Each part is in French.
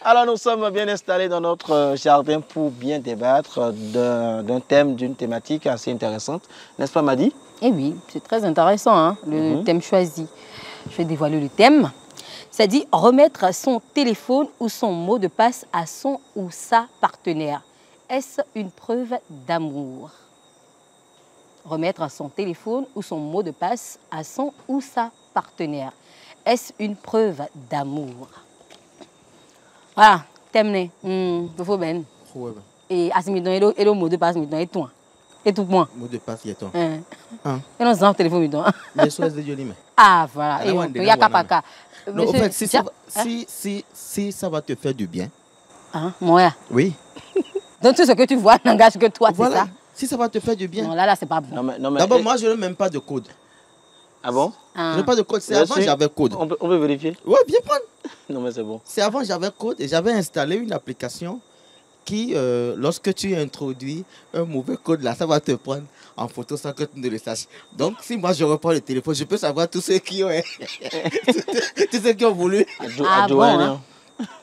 Alors, nous sommes bien installés dans notre jardin pour bien débattre d'un thème, d'une thématique assez intéressante. N'est-ce pas, Madi? Eh oui, c'est très intéressant, hein, le thème choisi. Je vais dévoiler le thème. Ça dit remettre son téléphone ou son mot de passe à son ou sa partenaire. Est-ce une preuve d'amour? Remettre son téléphone ou son mot de passe à son ou sa partenaire. Est-ce une preuve d'amour? Voilà, thème il faut bien. Et à ce moment et le mot de passe et toi. Et tout point. Mot de passe, il y a toi. Et non, c'est téléphone. Mais soit de Dieu, ah, voilà. Il y a Kapaka. Non, en fait, si ça va te faire du bien. Ah, moi. Oui. Donc tout ce que tu vois n'engage que toi, voilà. C'est ça? Si ça va te faire du bien. Non, là, c'est pas bon. D'abord, moi, je n'ai même pas de code. Ah bon? Je n'ai pas de code. C'est avant, j'avais code. On peut vérifier? Oui, bien prendre. Non, mais c'est bon. C'est avant, j'avais code et j'avais installé une application qui, lorsque tu introduis un mauvais code là, ça va te prendre en photo sans que tu ne le saches. Donc, si moi je reprends le téléphone, je peux savoir tous ceux qui ont, tous ceux qui ont voulu. Bon, hein?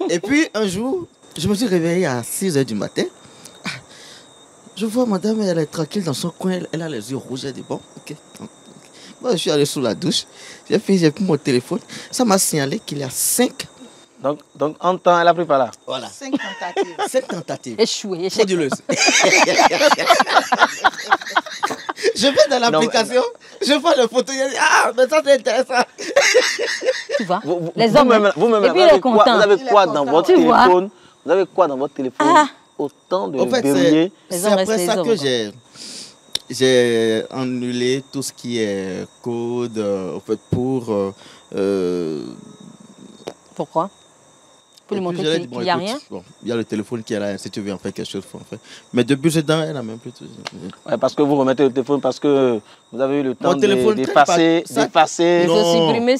Et puis, un jour, je me suis réveillé à 6 h du matin. Je vois madame, elle est tranquille dans son coin, elle a les yeux rouges. Elle dit bon, ok. Moi, je suis allé sous la douche, j'ai pris mon téléphone. Ça m'a signalé qu'il y a 5. Donc, en temps, elle a pris par là. Voilà. 5 tentatives. 5 tentatives. Échoué. Frauduleuse. Je vais dans l'application, je vois les photos, je dis ah, mais ça c'est intéressant. Tu vois, les hommes, vous-même, vous avez quoi dans votre téléphone? Vous avez quoi dans votre téléphone? Autant de verrouillés. C'est après ça que j'ai annulé tout ce qui est code, en fait, pour... Pourquoi? Pour lui montrer qu'il n'y a rien? Bon, il y a le téléphone qui est là, si tu veux en faire quelque chose, il faut en faire. Mais depuis ce temps, elle n'a même plus tout. Ouais, parce que vous remettez le téléphone, parce que vous avez eu le temps d'effacer, supprimer.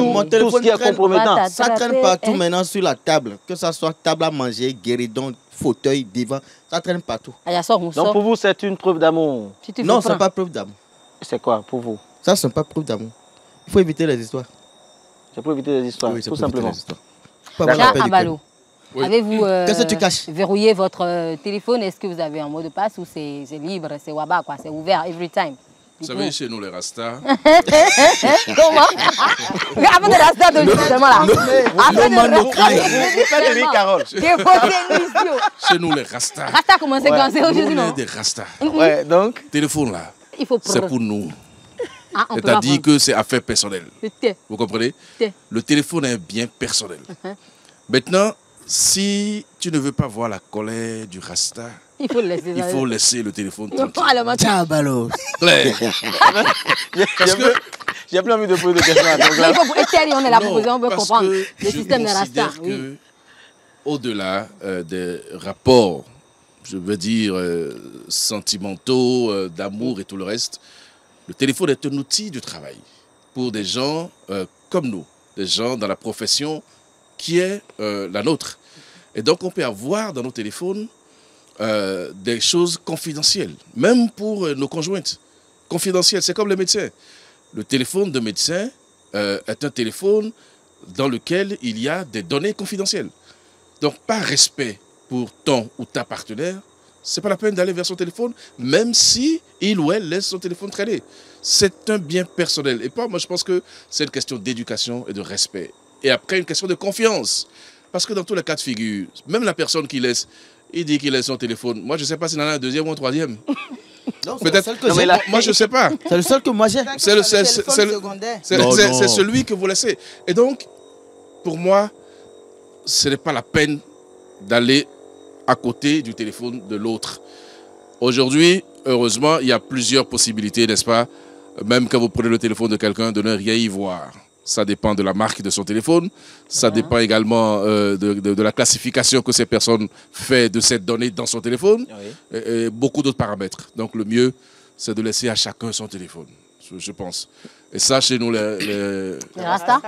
Mon téléphone, tout ce qui est compromettant. Ça traîne partout maintenant sur la table, que ce soit table à manger, guéridon, fauteuil, divan, ça traîne partout. Donc pour vous, c'est une preuve d'amour? Non, ce n'est pas preuve d'amour. C'est quoi pour vous? Ça, ce n'est pas preuve d'amour. Il faut éviter les histoires. C'est pour éviter les histoires, tout simplement. Jean Abalo, avez-vous qu'est-ce que tu caches? Verrouillé votre téléphone? Est-ce que vous avez un mot de passe ou c'est libre, c'est waba, quoi, c'est ouvert every time? Vous savez, chez nous, les Rastas. Comment? Avant de Rasta, de justement là. Chez nous, les Rastas. Rasta, comment c'est quand c'est aujourd'hui, non? Des Rastas. Ouais, donc. Téléphone là. C'est pour nous. Ah, c'est-à-dire que c'est affaire personnelle. Vous comprenez? Le téléphone est un bien personnel. Maintenant, si tu ne veux pas voir la colère du Rasta, il faut laisser le téléphone tranquille. Ciao, Balo. J'ai plus envie de poser des questions. On est là pour poser, on veut comprendre le système de Rasta. Au-delà des rapports, je veux dire, sentimentaux, d'amour et tout le reste, le téléphone est un outil de travail pour des gens comme nous, des gens dans la profession qui est la nôtre. Et donc, on peut avoir dans nos téléphones des choses confidentielles, même pour nos conjointes. Confidentielles, c'est comme les médecins. Le téléphone de médecin est un téléphone dans lequel il y a des données confidentielles. Donc, par respect pour ton ou ta partenaire, c'est pas la peine d'aller vers son téléphone, même si il ou elle laisse son téléphone traîner. C'est un bien personnel. Et moi, je pense que c'est une question d'éducation et de respect. Et après, une question de confiance. Parce que dans tous les cas de figure, même la personne qui laisse, il dit qu'il laisse son téléphone. Moi, je ne sais pas s'il en a un deuxième ou un troisième. Peut-être que moi, je ne sais pas. C'est le seul que moi j'ai. C'est celui que vous laissez. Et donc, pour moi, ce n'est pas la peine d'aller à côté du téléphone de l'autre. Aujourd'hui, heureusement, il y a plusieurs possibilités, n'est-ce pas? Même quand vous prenez le téléphone de quelqu'un, de ne rien y voir. Ça dépend de la marque de son téléphone. Ça dépend également de la classification que ces personnes font de cette donnée dans son téléphone. Et beaucoup d'autres paramètres. Donc le mieux, c'est de laisser à chacun son téléphone. je pense. Et ça, chez nous, Les Rasta,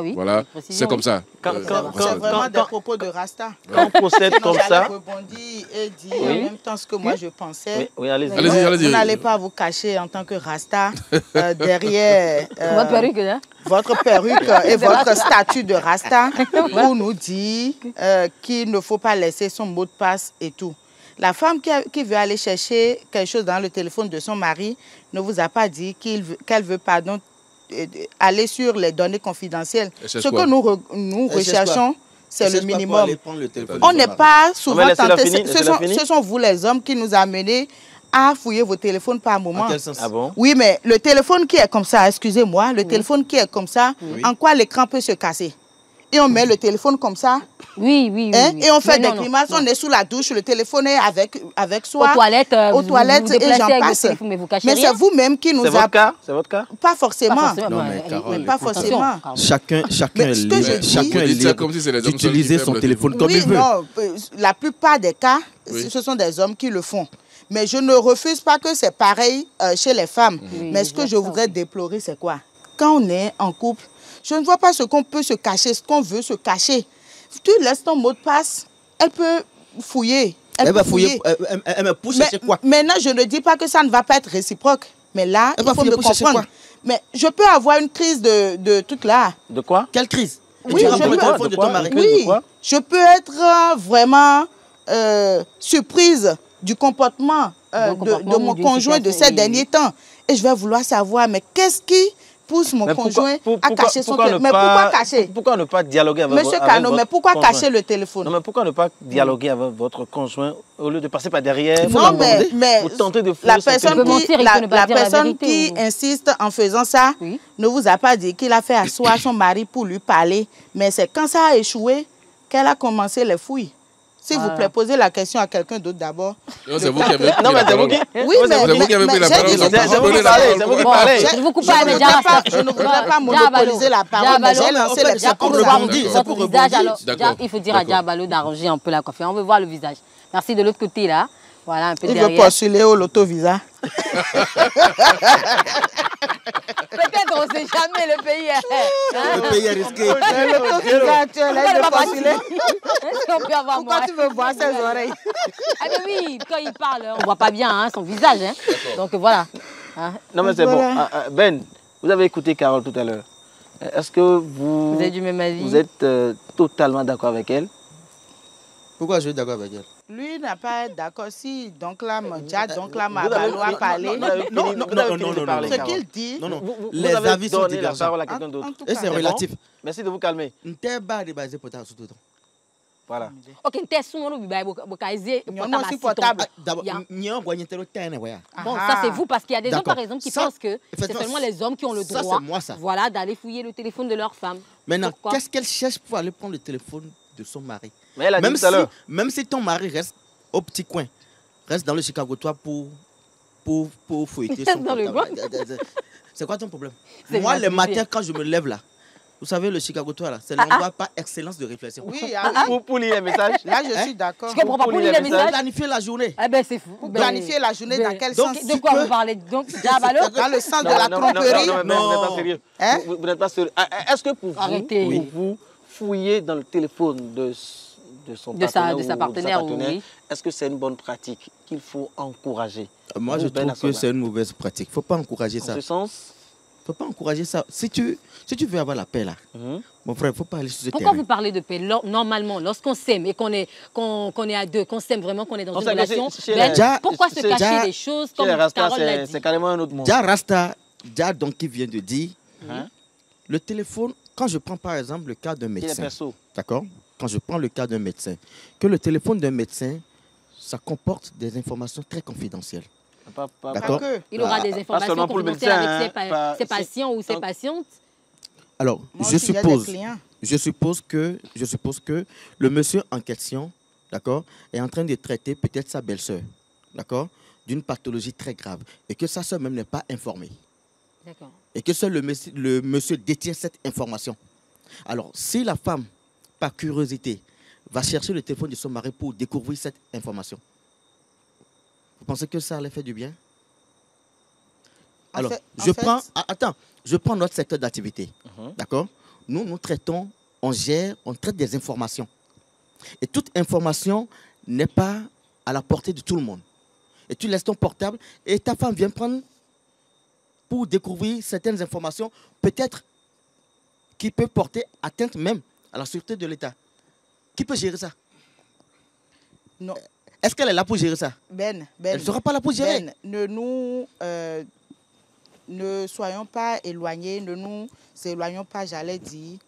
oui. voilà, c'est comme ça. C'est vraiment des propos de Rasta. Quand on procède comme ça... J'allais rebondir et dire en même temps ce que moi je pensais. Oui, allez-y. Vous n'allez pas vous cacher en tant que Rasta derrière votre perruque et votre statut de Rasta pour nous dire qu'il ne faut pas laisser son mot de passe et tout. La femme qui veut aller chercher quelque chose dans le téléphone de son mari ne vous a pas dit qu'elle veut aller sur les données confidentielles. Ce que nous recherchons, c'est le minimum. On n'est pas souvent tentés. Ce sont vous les hommes qui nous amenez à fouiller vos téléphones par moment. En quel sens? Ah bon? Oui, mais le téléphone qui est comme ça, excusez-moi, le téléphone qui est comme ça, en quoi l'écran peut se casser? Et on met le téléphone comme ça. Oui. Et on fait des grimaces, on est sous la douche, le téléphone est avec soi. Aux toilettes, et j'en passe. Mais c'est vous-même qui nous a... C'est votre cas? Pas forcément. Non, mais Carole, Pas forcément. Chacun est libre d'utiliser son téléphone comme il veut. Non, la plupart des cas, ce sont des hommes qui le font. Mais je ne refuse pas que c'est pareil chez les femmes. Mais ce que je voudrais déplorer, c'est quoi? Quand on est en couple, je ne vois pas ce qu'on peut se cacher, ce qu'on veut se cacher. Tu laisses ton mot de passe, elle peut fouiller. Elle va fouiller. Elle me pousse chercher quoi? Maintenant, je ne dis pas que ça ne va pas être réciproque. Mais là, il faut me comprendre. Mais je peux avoir une crise de truc là. De quoi? Quelle crise? Oui, je peux être vraiment surprise du comportement de mon conjoint de ces derniers temps. Et je vais vouloir savoir, mais qu'est-ce qui pousse mon conjoint à cacher son téléphone? Mais pourquoi cacher? Pourquoi ne pas dialoguer avec Monsieur Cano, mais pourquoi cacher le téléphone? Non, mais pourquoi ne pas dialoguer avec votre conjoint au lieu de passer par derrière? Non, mais vous tentez de la personne qui insiste en faisant ça ne vous a pas dit qu'il a fait asseoir son mari pour lui parler. Mais c'est quand ça a échoué qu'elle a commencé les fouilles. S'il vous plaît, posez la question à quelqu'un d'autre d'abord. Non, c'est vous qui avez pris la parole. Oui, mais c'est vous qui avez pris la parole. C'est vous qui parlez. C'est vous qui parlez. Je ne voudrais pas monopoliser la parole, mais j'ai lancé les questions. Il faut dire à Diabalo d'arranger un peu la coiffure. On veut voir le visage. Merci de l'autre côté, là. Voilà, un peu derrière. Il veut postuler au loto-visa. Peut-être, on ne sait jamais, le pays est... Le pays est risqué. Le loto-visa actuel, elle veut postuler. On peut avoir Pourquoi tu veux voir ses oreilles? Ah mais oui, quand il parle, on ne voit pas bien son visage. Donc voilà. Non mais c'est bon. Ben, vous avez écouté Carole tout à l'heure. Est-ce que vous avez du même avis? Vous êtes totalement d'accord avec elle? Pourquoi je suis d'accord avec elle? Lui n'a pas être d'accord. Si donc là, Mabalo a parlé. Non. Ce qu'il dit. Non. Les avis sont divergents. La parole à quelqu'un d'autre. Et c'est relatif. Merci de vous calmer. Voilà. Ok, une test sur le non, si portable. Bon, ça c'est vous, parce qu'il y a des hommes par exemple qui pensent que c'est seulement les hommes qui ont le droit voilà, d'aller fouiller le téléphone de leur femme. Maintenant, qu'est-ce qu'elle cherche pour aller prendre le téléphone de son mari? Mais elle a dit tout à l'heure. Même si ton mari reste au petit coin, reste dans le Chicago, toi, pour fouetter son portable. C'est quoi ton problème? Moi, le matin, quand je me lève là, vous savez, le Chicago, toi, là, c'est l'endroit par excellence de réflexion. Oui, pour lire les messages. Là, je suis d'accord. Je comprends pas, pour lire les messages. Planifier la journée. Eh ben, c'est fou. Pour planifier la journée, dans quel sens? De quoi vous parlez? Donc, Diabalo? Dans le sens de la tromperie. Non, vous n'êtes pas sérieux. Vous n'êtes pas sérieux. Est-ce que pour vous fouiller dans le téléphone de son partenaire, de sa partenaire, oui, est-ce que c'est une bonne pratique qu'il faut encourager? Moi, je trouve que c'est une mauvaise pratique. Il ne faut pas encourager ça. En ce sens? Il ne faut pas encourager ça. Si tu veux avoir la paix, là, mon frère, il ne faut pas aller sur ce terrain. Pourquoi vous parlez de paix? Normalement, lorsqu'on s'aime et qu'on est à deux, qu'on s'aime vraiment, qu'on est dans une relation, pourquoi se cacher des choses comme Carole l'a dit? C'est carrément un autre monde. Dia donc qui vient de dire, le téléphone, quand je prends par exemple le cas d'un médecin, d'accord? Quand je prends le cas d'un médecin, que le téléphone d'un médecin, ça comporte des informations très confidentielles. D'accord? Il aura des informations confidentielles avec ses patients ou ses patientes. Alors, je suppose que le monsieur en question, d'accord, est en train de traiter peut-être sa belle-sœur, d'accord, d'une pathologie très grave, et que sa sœur même n'est pas informée. D'accord. Et que seul le monsieur détient cette information. Alors, si la femme, par curiosité, va chercher le téléphone de son mari pour découvrir cette information, vous pensez que ça allait faire du bien? Alors, je prends notre secteur d'activité. D'accord? Nous traitons, on traite des informations. Et toute information n'est pas à la portée de tout le monde. Et tu laisses ton portable et ta femme vient prendre pour découvrir certaines informations, peut-être qui peut porter atteinte même à la sûreté de l'État. Qui peut gérer ça? Non. Est-ce qu'elle est là pour gérer ça? Elle ne sera pas là pour gérer. Ne soyons pas éloignés, ne nous éloignons pas, j'allais dire,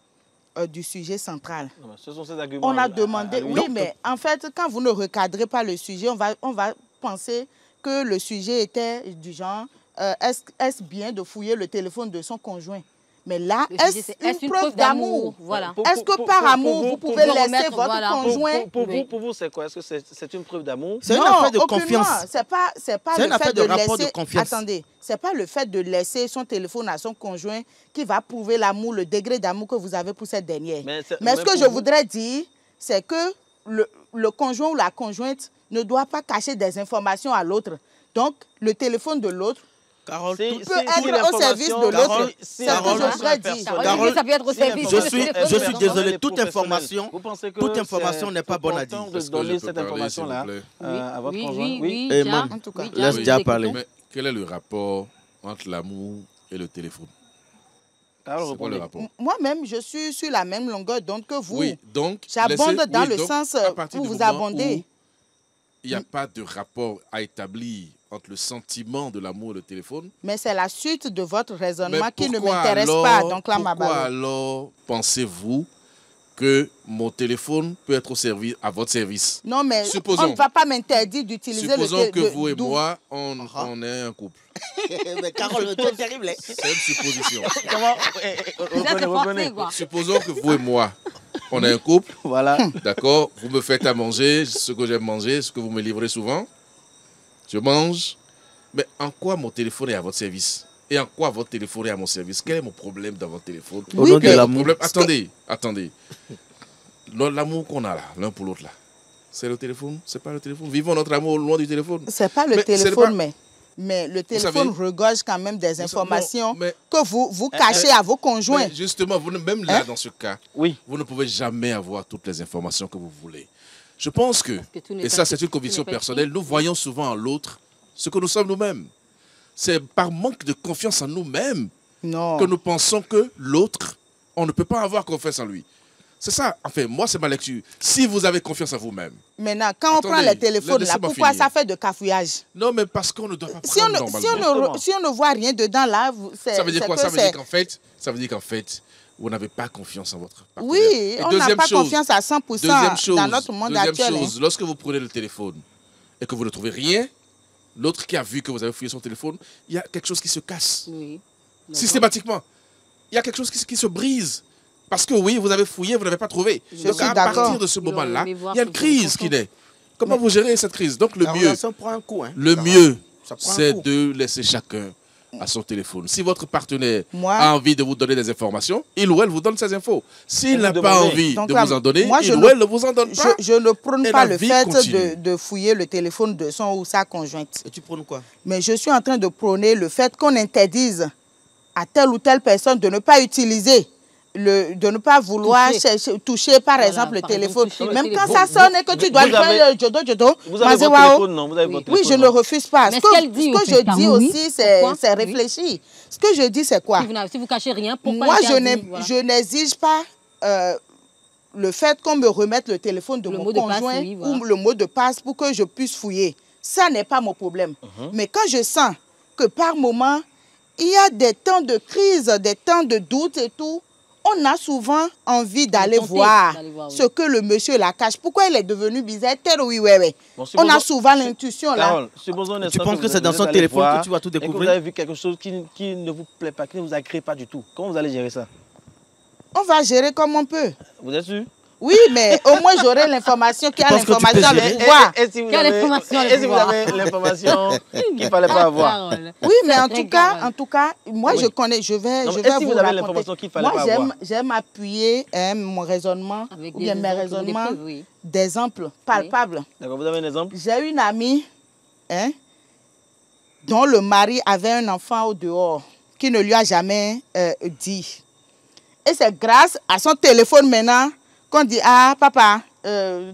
du sujet central. Non, ce sont ces arguments. On a demandé, oui, mais en fait, quand vous ne recadrez pas le sujet, on va penser que le sujet était du genre, est-ce bien de fouiller le téléphone de son conjoint? Mais là, est-ce une preuve d'amour? Voilà. Est-ce que par amour, vous pouvez laisser votre conjoint? Pour vous, c'est quoi? Est-ce que c'est une preuve d'amour? C'est une affaire de confiance. C'est pas une affaire de rapport de confiance. Attendez, c'est pas le fait de laisser son téléphone à son conjoint qui va prouver l'amour, le degré d'amour que vous avez pour cette dernière. Mais ce que je voudrais dire, c'est que le conjoint ou la conjointe ne doit pas cacher des informations à l'autre. Donc, le téléphone de l'autre Carole, peut être au service de l'autre. C'est ce que je voudrais dire. Carole, ça peut être au service. Je suis désolé, toute information n'est pas bonne à dire. De donner cette information-là à votre conjoint? Oui, en tout cas. Laisse déjà parler. Mais quel est le rapport entre l'amour et le téléphone? C'est quoi le rapport? Moi-même, je suis sur la même longueur d'onde que vous. Oui, donc... J'abonde dans le sens où vous abondez. Il n'y a pas de rapport à établir entre le sentiment de l'amour et le téléphone. Mais c'est la suite de votre raisonnement qui ne m'intéresse pas. Donc là, pourquoi alors pensez-vous que mon téléphone peut être à votre service? Non, mais on ne va pas m'interdire d'utiliser le téléphone. Supposons que vous et moi, on est un couple. Mais Carole, c'est terrible. C'est une supposition. Reprenez. Supposons que vous et moi, on est un couple. Voilà. D'accord? Vous me faites à manger ce que j'aime manger, ce que vous me livrez souvent. Je mange. Mais en quoi mon téléphone est à votre service? Et en quoi votre téléphone est à mon service? Quel est mon problème dans votre téléphone? Au nom de l'amour. Attendez. L'amour qu'on a là, l'un pour l'autre là, c'est le téléphone? C'est pas le téléphone? Vivons notre amour loin du téléphone. C'est pas le téléphone, mais le téléphone regorge quand même des informations que vous cachez à vos conjoints. Mais justement, même là, dans ce cas, oui, vous ne pouvez jamais avoir toutes les informations que vous voulez. Je pense que, et ça c'est une conviction personnelle, nous voyons souvent en l'autre ce que nous sommes nous-mêmes. C'est par manque de confiance en nous-mêmes que nous pensons que l'autre, on ne peut pas avoir confiance en lui. C'est ça, enfin, moi c'est ma lecture. Si vous avez confiance en vous-même. Maintenant, quand on prend les téléphones là, pourquoi ça fait de cafouillage? Non, mais parce qu'on ne doit pas prendre normalement. Si on ne voit rien dedans là, ça veut dire quoi? Ça veut dire qu'en fait, vous n'avez pas confiance en votre partenaire. Oui, on n'a pas confiance à 100% dans notre monde actuel. Deuxième chose, lorsque vous prenez le téléphone et que vous ne trouvez rien, l'autre qui a vu que vous avez fouillé son téléphone, il y a quelque chose qui se casse. Oui. Systématiquement. Il y a quelque chose qui se brise. Parce que oui, vous avez fouillé, vous n'avez pas trouvé. Donc à partir de ce moment-là, il y a une crise qui naît. Comment vous gérez cette crise? Donc le mieux, c'est de laisser chacun à son téléphone. Si votre partenaire a envie de vous donner des informations, il ou elle vous donne ces infos. S'il n'a pas envie de vous en donner, il ou elle ne vous en donne pas. Je ne prône pas le fait de fouiller le téléphone de son ou sa conjointe. Et tu prônes quoi? Mais je suis en train de prôner le fait qu'on interdise à telle ou telle personne de ne pas utiliser, de ne pas vouloir toucher par exemple le téléphone. Même quand ça sonne et que tu dois le faire, vous avez votre téléphone, non? Vous avez votre téléphone, oui, je ne refuse pas. Mais ce que je dis aussi, c'est réfléchi. Ce que je dis, c'est quoi? Si vous cachez rien, pourquoi? Moi, je n'exige pas le fait qu'on me remette le téléphone de mon conjoint ou le mot de passe pour que je puisse fouiller. Ça n'est pas mon problème. Mais quand je sens que par moment, il y a des temps de crise, des temps de doute et tout, on a souvent envie d'aller voir ce que le monsieur la cache. Pourquoi il est devenu bizarre? On a souvent l'intuition là. Tu penses que c'est dans son téléphone que tu vas tout découvrir? Et que vous avez vu quelque chose qui ne vous plaît pas, qui ne vous agrée pas du tout. Comment vous allez gérer ça? On va gérer comme on peut. Vous êtes sûr? Oui, mais au moins j'aurai l'information qui a l'information, le pouvoir. Est-ce que vous avez l'information qu'il ne fallait pas avoir? Oui, mais en tout cas, moi je connais, je vais vous raconter. Vous avez l'information qu'il ne fallait pas avoir? Moi, j'aime appuyer mon raisonnement, ou bien mes raisonnements, d'exemples palpables. D'accord, vous avez un exemple? J'ai une amie dont le mari avait un enfant au dehors, qui ne lui a jamais dit. Et c'est grâce à son téléphone maintenant qu'on dit, ah papa,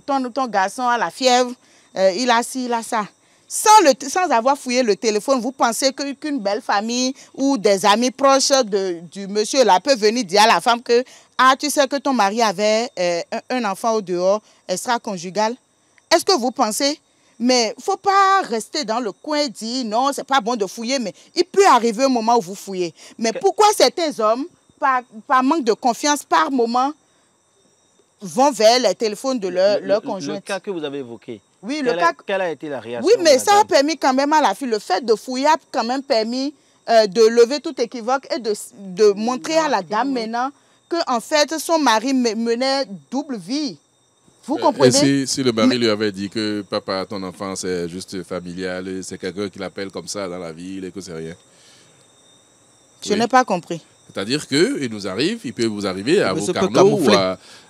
ton garçon a la fièvre, il a ci, il a ça. Sans avoir fouillé le téléphone, vous pensez qu'une belle famille ou des amis proches du monsieur là peut venir dire à la femme que ah, tu sais que ton mari avait un enfant au dehors, extra-conjugal. Est-ce que vous pensez? Mais il ne faut pas rester dans le coin et dire non, c'est pas bon de fouiller, mais il peut arriver un moment où vous fouillez. Mais pourquoi certains hommes, par manque de confiance, par moment, vont vers les téléphones de leur conjointe? Le cas que vous avez évoqué. Oui, quelle a été la réaction? Oui, mais ça a permis quand même à la fille, le fait de fouiller a quand même permis de lever tout équivoque et de montrer à la dame maintenant que en fait son mari menait double vie. Vous comprenez? Et si le mari lui avait dit que papa, ton enfant c'est juste familial, c'est quelqu'un qui l'appelle comme ça dans la ville et que c'est rien. Je n'ai pas compris. C'est-à-dire qu'il peut vous arriver à vos Carnot ou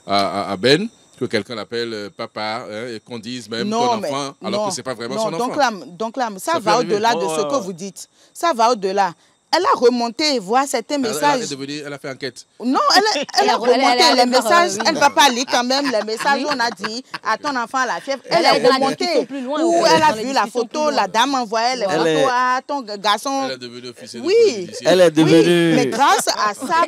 à Ben, que quelqu'un l'appelle papa, hein, et qu'on dise même ton enfant, alors que ce n'est pas vraiment son enfant. Donc là, ça va au-delà de ce que vous dites. Ça va au-delà. Elle a remonté, voir certains messages. Elle a fait enquête. Non, elle a remonté les messages. Elle ne va pas lire quand même les messages où on a dit à ton enfant la fièvre. Elle a remonté. Où elle a vu la photo, la dame envoyait les photos à ton garçon. Elle est devenue officielle. Oui, elle est devenue. Mais grâce à ça,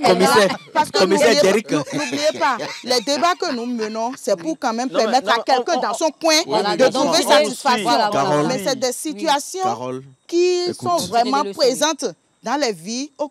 parce que n'oubliez pas, les débats que nous menons, c'est pour quand même permettre à quelqu'un dans son coin de trouver satisfaction. Mais c'est des situations qui sont vraiment présentes dans la vie au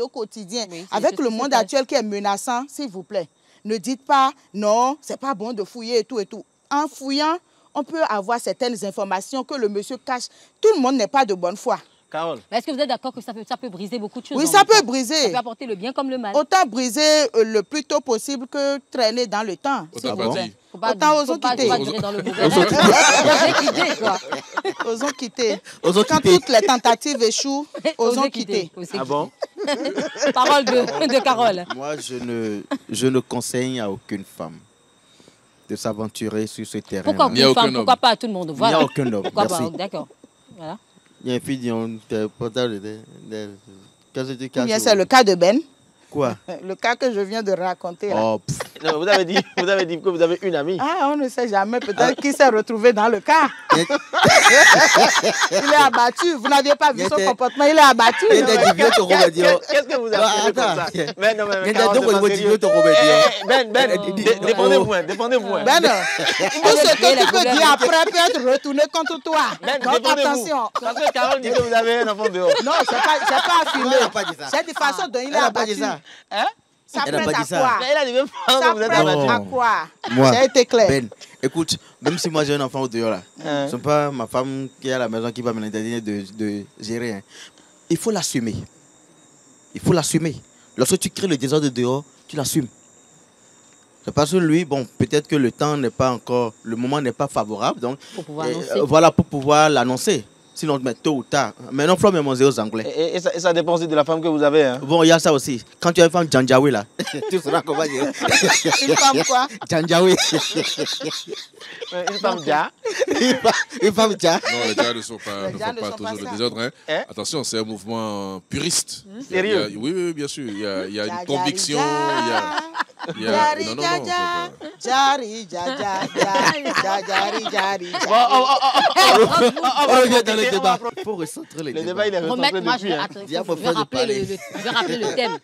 quotidien. Oui, avec le monde actuel qui est menaçant, s'il vous plaît, ne dites pas non, c'est pas bon de fouiller et tout et tout. En fouillant, on peut avoir certaines informations que le monsieur cache. Tout le monde n'est pas de bonne foi. Carole. Est-ce que vous êtes d'accord que ça peut briser beaucoup de choses? Oui, ça peut briser. Ça peut apporter le bien comme le mal. Autant briser le plus tôt possible que traîner dans le temps. Autant osons quitter. Osons quitter. Quand toutes les tentatives échouent, osons quitter. Ah bon? Parole de Carole. Moi, je ne conseille à aucune femme de s'aventurer sur ce terrain. Pourquoi aucune femme? Pourquoi pas à tout le monde? Voilà. Il n'y a aucun homme. Pourquoi pas? D'accord. Voilà. Il y a une fille qui ont c'est le cas de Ben. Quoi? Le cas que je viens de raconter. Là. Oh, non, vous avez dit que vous avez une amie. Ah, on ne sait jamais. Peut-être qu'il s'est retrouvé dans le cas. Il est abattu. Vous n'aviez pas vu son comportement. Il est abattu. Qu'est-ce que vous avez comme ça? Ben, non, mais défendez-vous. Ben, tout ce que tu peux dire après peut être retourné contre toi. Donc, attention. Parce que Carole dit que vous avez un enfant dehors. Non, c'est pas affirmé. C'est de façon dont il est abattu. Hein? Ça prête à quoi? Il a dit même pas que vous êtes abattu. À quoi? Moi, ça a été clair. Ben, écoute, même si moi j'ai un enfant au dehors là, ce n'est pas ma femme qui est à la maison qui va me l'interdire de gérer. Hein. Il faut l'assumer. Il faut l'assumer. Lorsque tu crées le désordre dehors, tu l'assumes. C'est parce que lui, bon, peut-être que le temps n'est pas encore, le moment n'est pas favorable, donc voilà, pour pouvoir l'annoncer. Sinon, mais tôt ou tard. Maintenant, il faut même aux Anglais. Et ça dépend aussi de la femme que vous avez. Hein. Bon, il y a ça aussi. Quand tu as une femme Janjaoui, là, tu sauras comment dire. Une femme quoi? Janjaoui. Une femme Dja. Une femme Dja. Non, les Dja ne font pas toujours le désordre. Hein. Attention, c'est un mouvement puriste. Sérieux? Oui, bien sûr. Il y a une conviction. On revient dans le débat. Il faut recentrer les débats. Il est recentré depuis. Je vais rappeler le thème.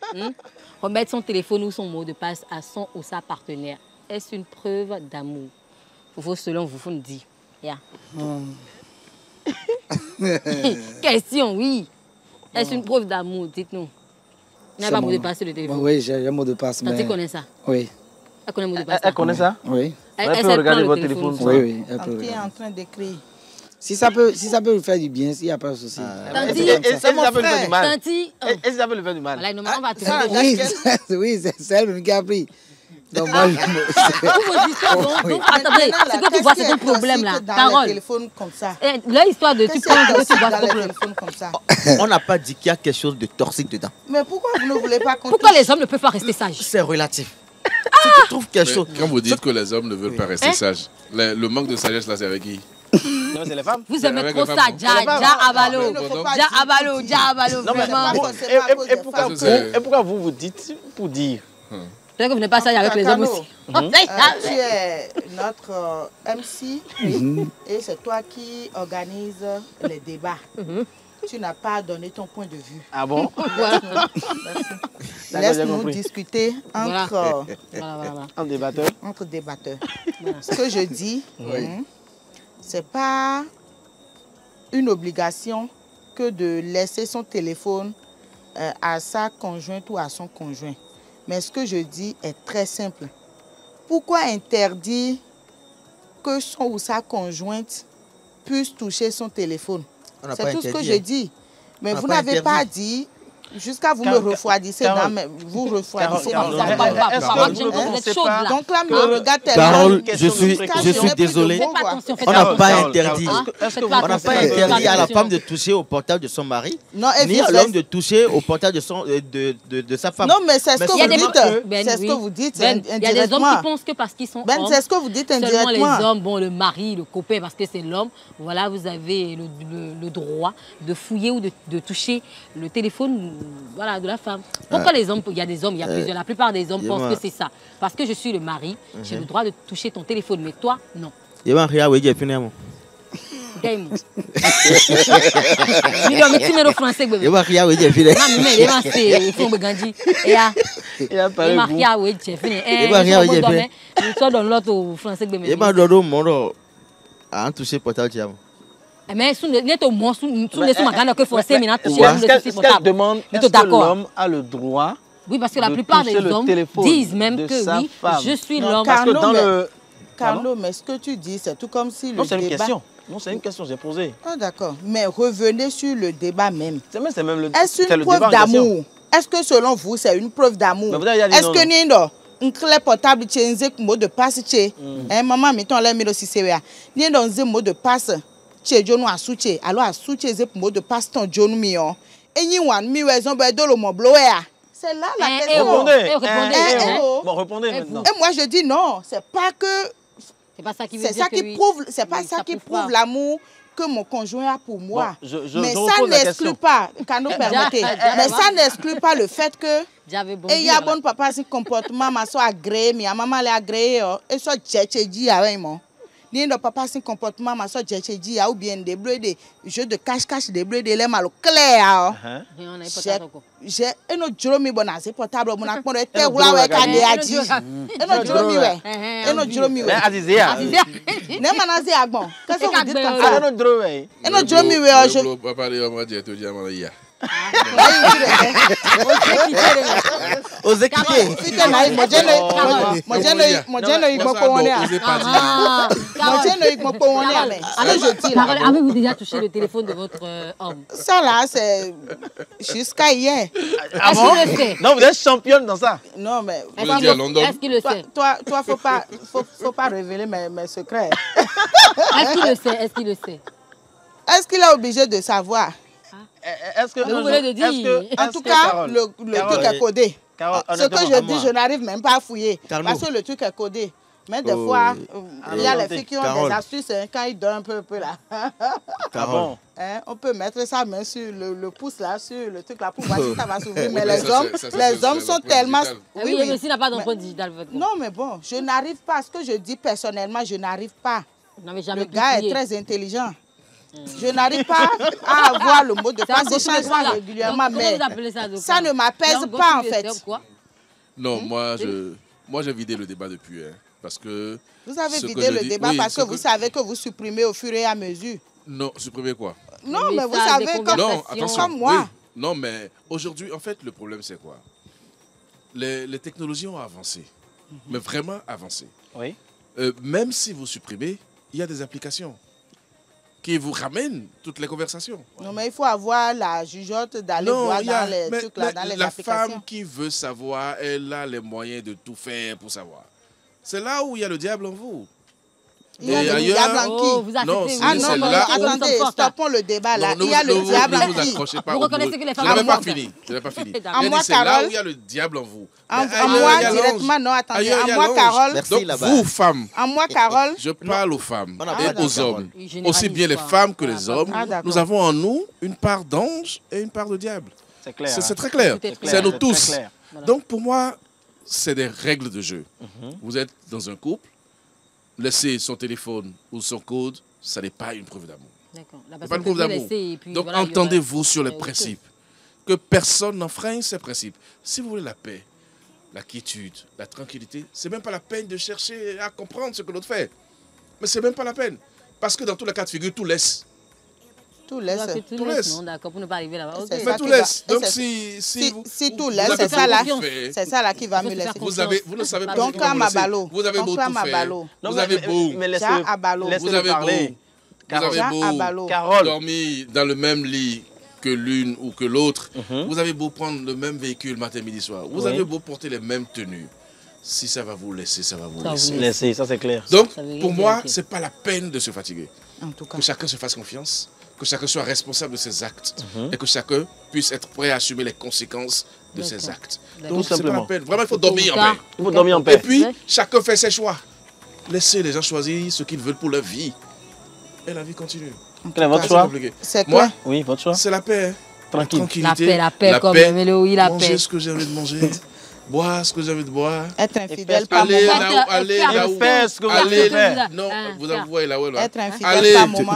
Remettre son téléphone ou son mot de passe à son ou sa partenaire. Est-ce une preuve d'amour? Selon vous me dites. Yeah. Question, oui. Est-ce une preuve d'amour? Dites-nous. Il n'y a pas mot de passe sur le téléphone. Oui, j'ai un mot de passe. Tu connais ça? Oui. Elle connaît le mot de passe? Elle connaît ça? Oui. Elle peut regarder votre téléphone. Oui. Elle est en train d'écrire. Si ça peut lui faire du bien, il n'y a pas de souci. Et ça peut lui faire du mal. Et ça peut lui faire du mal. On va te Oui, c'est elle qui a pris. Donc, moi, attendez, ce que tu vois, c'est un problème là. Carole. Là, histoire de tu prends que tu vois ce problème. On n'a pas dit qu'il y a quelque chose de toxique dedans. Mais pourquoi vous ne voulez pas qu'on... Pourquoi les hommes ne peuvent pas rester sages? C'est relatif. Si tu trouves quelque chose... Quand vous dites que les hommes ne veulent pas rester sages, le manque de sagesse là, c'est avec qui? Non, c'est les femmes. Vous aimez Avec trop les ça, femmes. Dja Abalo. Dja Abalo, Non, mais vraiment. et pourquoi vous dites pour dire? C'est que vous n'êtes pas sage avec les hommes aussi. Tu es notre MC et c'est toi qui organise les débats. Tu n'as pas donné ton point de vue. Ah bon? Voilà. Laisse-nous discuter entre débatteurs. Entre débatteurs. Ce que je dis, c'est pas une obligation que de laisser son téléphone à sa conjointe ou à son conjoint. Mais ce que je dis est très simple. Pourquoi interdire que son ou sa conjointe puisse toucher son téléphone? C'est tout ce que je dis. Mais vous n'avez pas dit, jusqu'à vous me refroidissez, vous refroidissez. Donc là, me regarde tellement. Carole, je suis désolé. On n'a pas interdit. On n'a pas interdit à la femme de toucher au portable de son mari, ni à l'homme de toucher au portable de sa femme. Non, mais c'est ce que vous dites. C'est ce que vous dites indirectement. Il y a des hommes qui pensent que parce qu'ils sont hommes, c'est ce que vous dites indirectement. Seulement les hommes, bon, le mari, le copain, parce que c'est l'homme, voilà, vous avez le droit de fouiller ou de toucher le téléphone, voilà, de la femme. Pourquoi les hommes, il y a des hommes, il y a plusieurs, la plupart des hommes pensent que c'est ça. Parce que je suis le mari, j'ai le droit de toucher ton téléphone, mais toi, non. Mais est-ce qu'elle demande, est-ce que l'homme a le droit? Oui, parce que la plupart des hommes disent même que oui, je suis l'homme. Carlo, mais ce que tu dis, c'est tout comme si le débat... Non, c'est une question. Non, c'est une question, j'ai posé. Ah, d'accord. Mais revenez sur le débat même. C'est même le Est-ce une preuve d'amour? Est-ce que selon vous, c'est une preuve d'amour? Est-ce que Nindo, un clé portable, tu as un mot de passe, maman, mettons là, mais aussi c'est vrai. Nindo, un mot de passe, tu as un souché. Alors, à souché, un mot de passe, ton John Mion. Et ni one, mi raison, ben, de le mot blower. C'est là la question. Répondez maintenant. Et moi, je dis non, c'est pas que... C'est pas ça qui prouve l'amour que mon conjoint a pour moi. Mais ça n'exclut pas, quand nous permettez, mais ça n'exclut pas le fait que il y a bon papa si comportement ma soit agréé, mais maman l'a agréé et soit dit avec moi. Ni le papa si comportement ma soit dit ou bien des bleus des jeux de cache-cache des bleus des mal clair. J'ai un autre Jolomi bonazé portable mon a pondé te wula we ka de aji. Un autre Jolomi we. Un autre Jolomi we. Azizia. Ne manazi agbon. Qu'est-ce que vous dites comme ça? Un autre Jolomi we je papa le moi je te dis amana Osez quitter. Avez-vous déjà touché le téléphone de votre homme? Ça là, c'est jusqu'à hier. Est-ce qu'il le sait? Non, vous êtes championne dans ça. Non, mais est-ce qu'il le sait? Toi, faut pas révéler mes secrets. Est-ce qu'il le sait? Est-ce qu'il le sait? Est-ce qu'il est obligé de savoir? Est-ce que vous voulez dire? En tout cas, le truc est codé. Ce que je dis, je n'arrive même pas à fouiller. Parce que le truc est codé. Mais des fois, il y a les filles qui ont des astuces quand ils donnent un peu là. On peut mettre sa main sur le pouce là, sur le truc là pour voir si ça va s'ouvrir. Mais les hommes sont tellement... Oui, mais s'il n'a pas d'empreinte digitale. Non, mais bon, je n'arrive pas. Ce que je dis personnellement, je n'arrive pas. Le gars est très intelligent. Je n'arrive pas à avoir le mot de passe. Je change régulièrement, mais ça ne m'apaise pas en fait. Non, moi j'ai vidé le débat depuis. Parce que vous avez vidé le débat parce que vous savez que vous supprimez au fur et à mesure. Non, supprimer quoi? Non, mais vous savez comme moi. Oui. Non, mais aujourd'hui, en fait, le problème c'est quoi? Les technologies ont avancé, mais vraiment avancé. Oui. Même si vous supprimez, il y a des applications qui vous ramènent toutes les conversations. Non, mais il faut avoir la jugeote d'aller voir dans les trucs là, dans les applications. La femme qui veut savoir, elle a les moyens de tout faire pour savoir. C'est là où il y a le diable en vous. Il y a le diable en qui? Vous acceptez, Non, Ah non, non, attendez, stoppons le débat là. Il y a le diable en qui? Vous reconnaissez que les femmes Je n'avais pas mentent. fini. Je n'avais pas fini. En J'ai moi, dit, c'est là Carole. où il y a le diable en vous. En Mais ailleurs, moi, il y a directement, l'ange. non, attendez. Ailleurs, il y En a moi, l'ange. Carole. Merci, Donc, là-bas. vous, femmes, En moi, Carole. je parle aux femmes On n'a et pas aux d'accord. hommes, Il généralise aussi bien les pas. femmes que les hommes. Ah, d'accord. Nous avons en nous une part d'ange et une part de diable. C'est clair. C'est hein. très clair. Tout est clair. C'est à nous C'est tous. très clair. Donc, pour moi, c'est des règles de jeu. Vous êtes dans un couple, laisser son téléphone ou son code, ça n'est pas une preuve d'amour. D'accord. La C'est pas personne une peut preuve le d'amour. laisser et puis Donc, voilà, il y aura- entendez-vous sur les ok. principes. Que personne n'enfreigne ces principes. Si vous voulez la paix, la quiétude, la tranquillité, c'est même pas la peine de chercher à comprendre ce que l'autre fait. Mais c'est même pas la peine. Parce que dans tous les cas de figure, tout laisse. Tout Tu laisse. vois que tout Tout laisse, laisse. non, d'accord, pour ne pas arriver là-bas. Ok. C'est Mais ça tout qui va- laisse. et Donc, c'est- si Si tout vous laisse, avez c'est ça là. tout fait, C'est ça là qui va Il faut me se faire laisser. confiance. vous ne savez pas Donc, comment à ma laisser. ballot. Vous avez beau Donc, à tout ma faire. ballot. Non, Vous mais- avez beau. mais laissez-le- Ça, à ballot. laissez-le Vous avez parler. beau. Vous Carole. avez Ça, à beau ballot. Carole. dormir dans le même lit que l'une ou que l'autre. Mhm. Vous avez beau prendre le même véhicule matin, midi, soir. Vous Oui. avez beau porter les mêmes tenues. Si ça va vous laisser, ça va vous Ça laisser. vous Laissez, ça c'est clair. Donc, Ça veut rien pour dire, moi, ok. c'est pas la peine de se fatiguer. En tout cas. Que chacun se fasse confiance, que chacun soit responsable de ses actes Mhm. et que chacun puisse être prêt à assumer les conséquences de ses D'accord. actes. D'accord. Donc, Tout c'est pas la simplement. peine. Vraiment, il faut dormir en Tard. paix. Il faut dormir en Et paix. puis, Ouais. chacun fait ses choix. Laissez les gens choisir ce qu'ils veulent pour leur vie. Et la vie continue. Quel est votre C'est choix? compliqué. C'est Moi, quoi? Oui, votre choix. c'est la paix. Tranquille. Tranquillité. La paix, comme Mélo, il a manger paix. ce que j'ai envie de manger. Boire ce que j'ai envie de boire. Être infidèle Et par Aller moment. là où, aller là où. Faites ce que vous Allez, avez fait. non, Ah, vous ça. avouez là où là. Être infidèle Allez. par moment.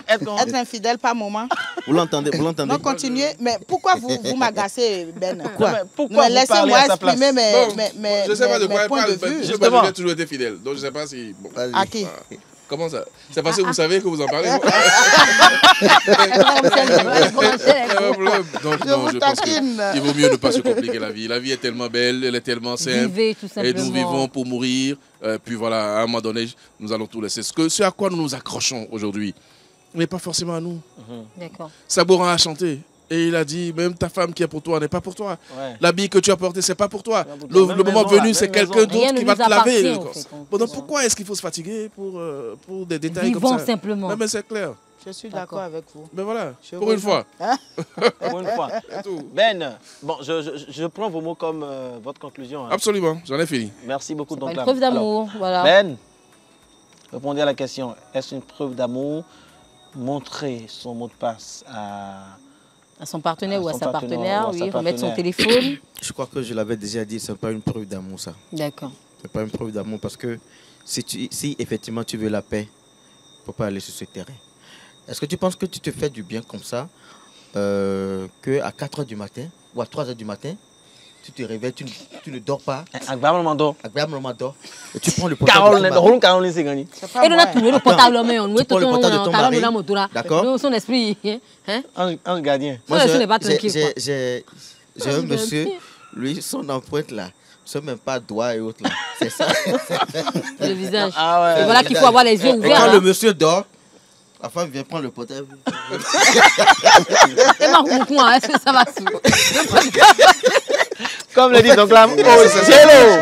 Être Être infidèle par moment. Vous l'entendez, vous l'entendez. Non, continuez. Mais pourquoi vous m'agacez, Ben? Quoi? Pourquoi vous Laissez-moi parlez à sa place? exprimer Bon, je sais pas de quoi mes elle points parle. de vue. Je sais Justement. pas, j'ai toujours été fidèle. Donc je sais pas si. Bon. Vas-y. À qui? Comment ça? C'est parce que vous savez que vous en parlez. Donc Je non, vous je pense taquine. qu'il vaut mieux ne pas se compliquer la vie. La vie est tellement belle, elle est tellement simple. Vivez tout Et simplement. nous vivons pour mourir. Puis voilà, à un moment donné, nous allons tout laisser. Ce à quoi nous nous accrochons aujourd'hui n'est pas forcément à nous. D'accord. Sabourin a chanté. Et il a dit, même ta femme qui est pour toi n'est pas pour toi. Ouais. L'habit que tu as porté, c'est pas pour toi. pour Le, toi. le Même moment maison, là, venu, c'est même quelqu'un maison. Rien d'autre ne qui va nous te laver. appartient, le en corps. fait, Bon, donc ça. pourquoi est-ce qu'il faut se fatiguer pour des détails Vivons comme ça? simplement. Mais c'est clair. Je suis D'accord. d'accord avec vous. Mais voilà, Je pour une rejoins. fois. Pour une fois. C'est tout. Ben, bon, je prends vos mots comme votre conclusion. hein. Absolument, j'en ai fini. Merci beaucoup, C'est pas donc. une preuve d'amour, voilà. Ben, répondez à la question. Est-ce une preuve d'amour montrer son mot de passe À son partenaire À ou à son sa partenaire partenaire, ou à sa oui, remettre son partenaire. téléphone. Je crois que je l'avais déjà dit, c'est pas une preuve d'amour ça. D'accord. C'est pas une preuve d'amour parce que si effectivement tu veux la paix, faut pas aller sur ce terrain. Est-ce que tu penses que tu te fais du bien comme ça, que à 4h du matin ou à 3h du matin, tu te réveilles, tu ne dors pas, agréablement? agréablement dors, et tu prends le portable Caroline, de ton mari. Caroline, c'est gagné. C'est pas Et nous moi. avons le portable en main, nous Tu prends le portable de ton mari. D'accord. Nous, son esprit, hein? Un gardien. Moi, Ça, ce n'est pas tranquille, quoi. j'ai un monsieur, lui, son empreinte là, ce même pas doigt et autres là. C'est ça. Le visage. Ah ouais. Et voilà qu'il faut avoir les yeux Et ouverts. quand hein. le monsieur dort, la femme vient prendre le portable. Et Marc Moukoua, est-ce que ça va sous? Comme le dit donc là, oh cielo.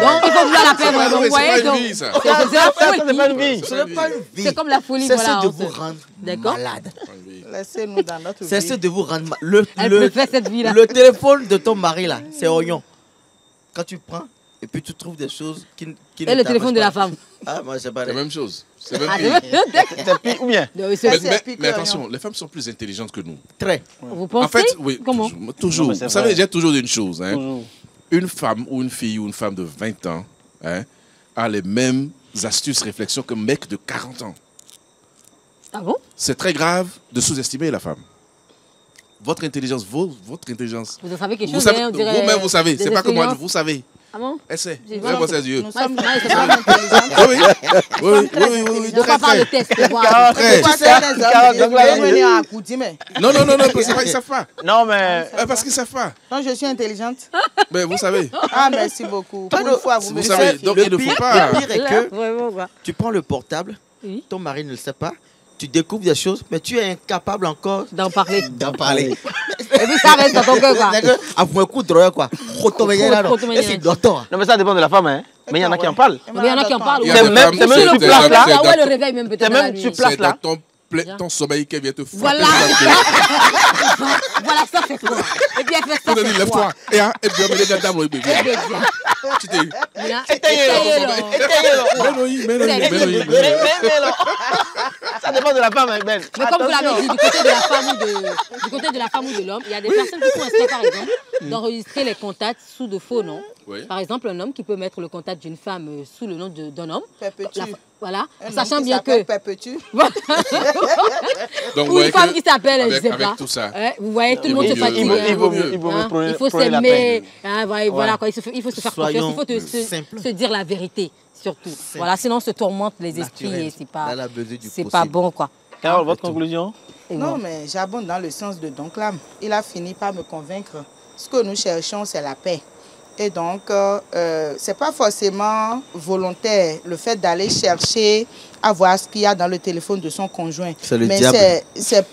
Donc, il faut vouloir la paix, Ah donc, oui, vous voyez, c'est pas donc. une vie, ça. C'est la Ça, c'est folie. pas une vie. Ce n'est pas une vie. C'est comme la folie, Cessez voilà. de on vous se- rendre D'accord. malade. Laissez-nous dans notre vie. Cessez de vous rendre malade. Elle préfère cette vie-là. Le téléphone de ton mari là, c'est oignon. Quand tu prends et puis tu trouves des choses qui Et le téléphone de la femme. Ah, moi, j'ai pas C'est la même chose. C'est même Ah, pire. C'est pire ou bien? Non, mais c'est- Mais attention, les femmes sont plus intelligentes que nous. Très. Vous pensez? En fait, oui. Comment? Toujours. Non, mais c'est Vous savez, vrai. j'ai toujours dit une chose. Hein. Toujours. Une femme ou une fille ou une femme de 20 ans hein, a les mêmes astuces, réflexions qu'un mec de 40 ans. Ah bon? C'est très grave de sous-estimer la femme. Votre intelligence, votre intelligence. Vous en savez quelque Vous chose, savez, hein, on dirait vous-même, vous savez. des C'est pas comme moi, expériences. vous savez. Ah bon? Essaie. J'ai Ouvrez vos vu. yeux. Nous sommes Ouais, c'est très pas- intelligentes. Oui, oui. Ne Très, pas faire le très. test. pour voir. Très. Pourquoi certains hommes Carole, donc là, veulent venir à coup, dis-moi. Non, parce qu'ils ne savent pas. Non, mais Parce qu'ils ne savent pas. Non, je suis intelligente. Mais vous savez. Ah, merci beaucoup. Pour une fois, vous me Vous savez. dites. Donc, Le il ne pire- faut pas. le pire est que Vraiment, quoi. tu prends le portable, Oui. ton mari ne le sait pas, tu découvres des choses, mais tu es incapable encore D'en parler. d'en parler. Et puis ça reste dans ton cœur, quoi. À un coup de drogue, quoi. Et c'est docteur. non, mais ça dépend de la femme, hein. Mais il y en a qui en parlent. Il y en a qui en parlent. C'est même sur place là. Ouais, le réveil même peut-être. C'est même sur place là. Ton sommeil qui vient te frapper. Voilà. Voilà, ça fait quoi? Et puis elle fait ça. Lève-toi. Et bien, mais les gars, d'abord, bébé. Tu t'es. Ça dépend de la femme, Ben. Mais comme vous l'avez dit, du côté de la femme ou de l'homme, il y a des personnes qui font exprès, par exemple, d'enregistrer les contacts sous de faux noms. Oui. Par exemple, un homme qui peut mettre le contact d'une femme sous le nom d'un homme. Perpétue. Voilà, un sachant bien que... Perpétue. Donc, ou une femme qui s'appelle, je sais pas. Tout ça. Vous voyez, tout le monde se fatigue. Il faut s'aimer. Voilà, il faut se faire confiance. Il faut se dire la vérité, surtout. Voilà, sinon on se tourmente les esprits et c'est pas bon, quoi. Carole, votre conclusion? Non, mais j'abonde dans le sens de Don Clam. Il a fini par me convaincre. Ce que nous cherchons, c'est la paix. Et donc, ce n'est pas forcément volontaire, le fait d'aller chercher à voir ce qu'il y a dans le téléphone de son conjoint. C'est le diable. C'est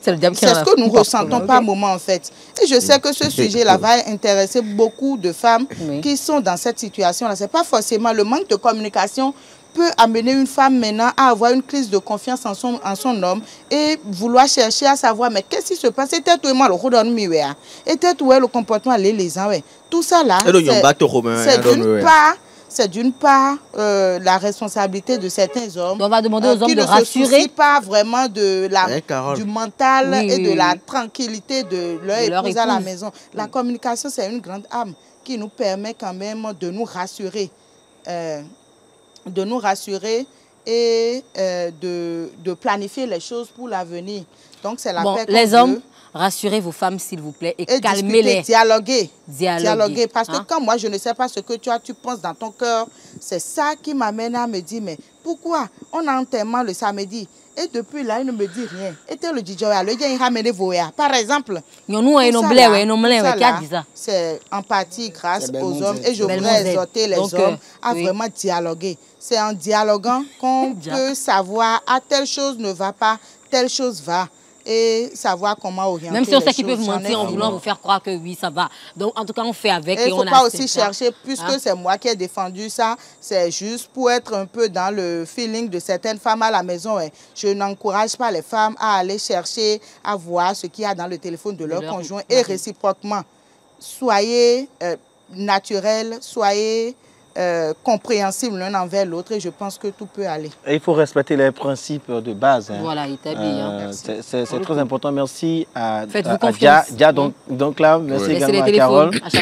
ce que nous ressentons par moment, en fait. Et je sais que ce sujet-là va intéresser beaucoup de femmes qui sont dans cette situation-là. Ce n'est pas forcément le manque de communication peut amener une femme maintenant à avoir une crise de confiance en son homme et vouloir chercher à savoir mais qu'est-ce qui se passe. Et peut-être moi le redonne mieux et peut-être le comportement les gens tout ça là c'est d'une part la responsabilité de certains hommes. On va demander aux hommes de rassurer. Qui ne se soucient pas vraiment du mental et de la tranquillité de leur épouse à la maison. La communication c'est une grande arme qui nous permet quand même de nous rassurer. Et de planifier les choses pour l'avenir. Donc, c'est la paix. Les hommes, rassurez vos femmes, s'il vous plaît, et calmez-les. Dialoguer. Parce que quand moi, je ne sais pas ce que tu penses dans ton cœur, c'est ça qui m'amène à me dire, mais pourquoi on a enterrement le samedi et depuis là, il ne me dit rien. Et le DJ, il ramène voya. Par exemple, c'est empathie grâce aux hommes. Et je voudrais exhorter les hommes à vraiment dialoguer. C'est en dialoguant qu'on peut savoir telle chose ne va pas, telle chose va. Et savoir comment orienter. Même si on sait qu'ils peuvent mentir en voulant vous faire croire que oui, ça va. Donc, en tout cas, on fait avec. Et il ne faut pas aussi chercher, puisque c'est moi qui ai défendu ça, c'est juste pour être un peu dans le feeling de certaines femmes à la maison. Je n'encourage pas les femmes à aller chercher, à voir ce qu'il y a dans le téléphone de leur conjoint. Et réciproquement, soyez naturels, soyez compréhensibles l'un envers l'autre et je pense que tout peut aller. Et il faut respecter les principes de base. Voilà, établi. C'est très important. Merci à Faites-vous confiance. Dia, donc là, merci également à Carole.